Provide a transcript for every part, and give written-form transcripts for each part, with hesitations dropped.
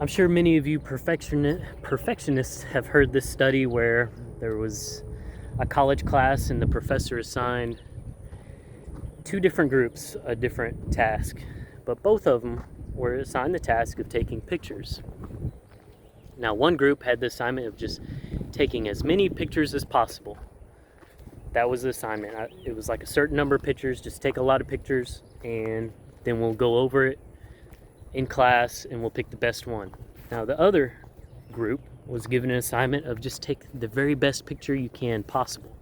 I'm sure many of you perfectionists have heard this study where there was a college class and the professor assigned two different groups a different task, but both of them were assigned the task of taking pictures. Now, one group had the assignment of just taking as many pictures as possible. That was the assignment. It was like a certain number of pictures, just take a lot of pictures, and then we'll go over it in class and we'll pick the best one. Now, the other group was given an assignment of just take the very best picture you can possible.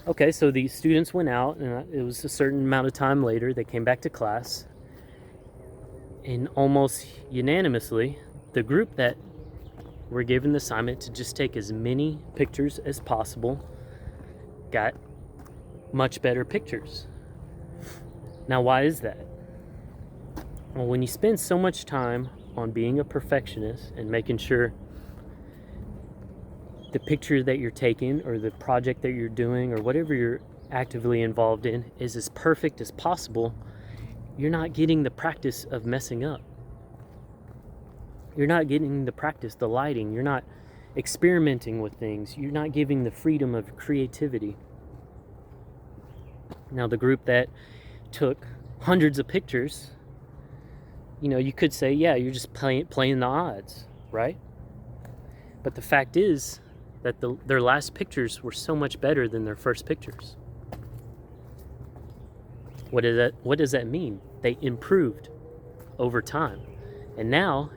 Okay, so the students went out, and it was a certain amount of time later, they came back to class, and almost unanimously, the group that were given the assignment to just take as many pictures as possible got much better pictures. Now, why is that? Well, when you spend so much time on being a perfectionist and making sure the picture that you're taking or the project that you're doing or whatever you're actively involved in is as perfect as possible, you're not getting the practice of messing up. You're not getting the practice, the lighting. You're not experimenting with things. You're not giving the freedom of creativity. Now, the group that took hundreds of pictures, you could say, yeah, you're just playing the odds, right? But the fact is that their last pictures were so much better than their first pictures. What does that mean? They improved over time. And now,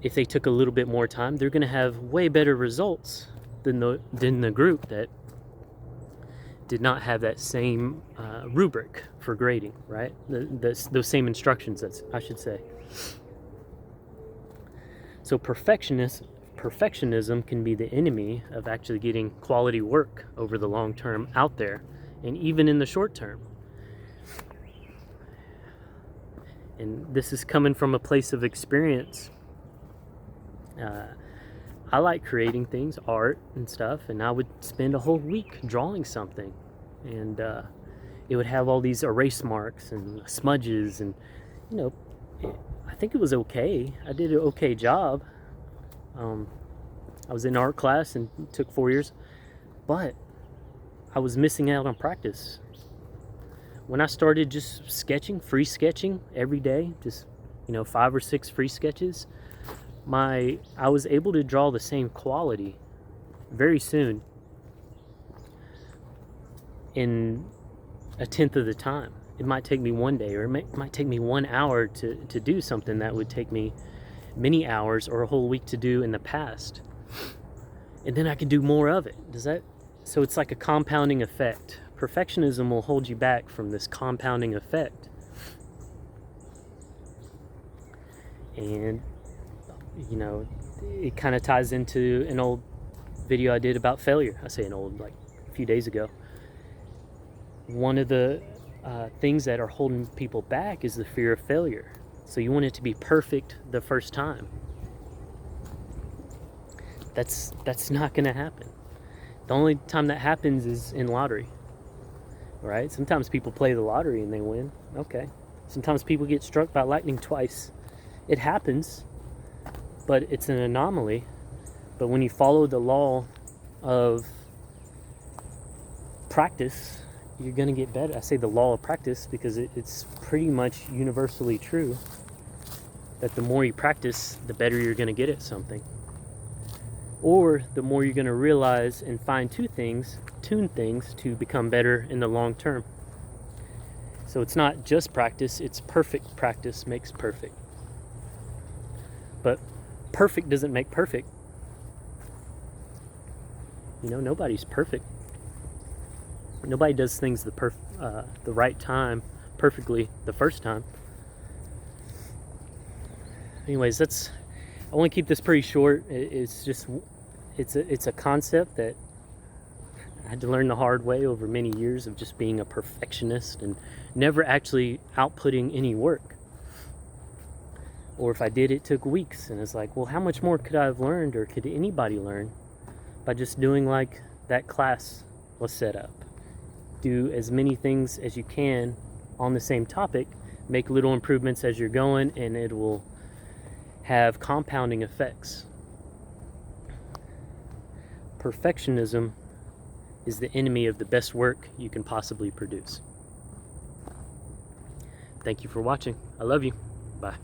if they took a little bit more time, they're going to have way better results than the group that did not have that same rubric for grading, right? Those same instructions, I should say. So perfectionism can be the enemy of actually getting quality work over the long term out there, and even in the short term. And this is coming from a place of experience. I like creating things, art and stuff, and I would spend a whole week drawing something, and it would have all these erase marks and smudges, and I think it was okay. I did an okay job. I was in art class and it took 4 years, but I was missing out on practice. When I started just sketching, free sketching every day, just 5 or 6 free sketches, I was able to draw the same quality very soon in a tenth of the time. It might take me one day, or it might take me 1 hour to do something that would take me many hours or a whole week to do in the past. And then I can do more of it. So it's like a compounding effect. Perfectionism will hold you back from this compounding effect. And it kind of ties into an old video I did about failure. I say an old, like a few days ago. One of the things that are holding people back is the fear of failure. So you want it to be perfect the first time. That's not going to happen. The only time that happens is in lottery, right? Sometimes people play the lottery and they win. Okay. Sometimes people get struck by lightning twice. It happens, but it's an anomaly. But when you follow the law of practice, you're going to get better. I say the law of practice because it's pretty much universally true that the more you practice, the better you're going to get at something. Or the more you're going to realize and tune things to become better in the long term. So it's not just practice, it's perfect practice makes perfect. But perfect doesn't make perfect. Nobody's perfect. Nobody does things the right time perfectly the first time. Anyways, I want to keep this pretty short. It's a concept that I had to learn the hard way over many years of just being a perfectionist and never actually outputting any work. Or if I did, it took weeks, and it's like, well, how much more could I have learned, or could anybody learn by just doing like that class was set up? Do as many things as you can on the same topic, make little improvements as you're going, and it will have compounding effects. Perfectionism is the enemy of the best work you can possibly produce. Thank you for watching. I love you. Bye.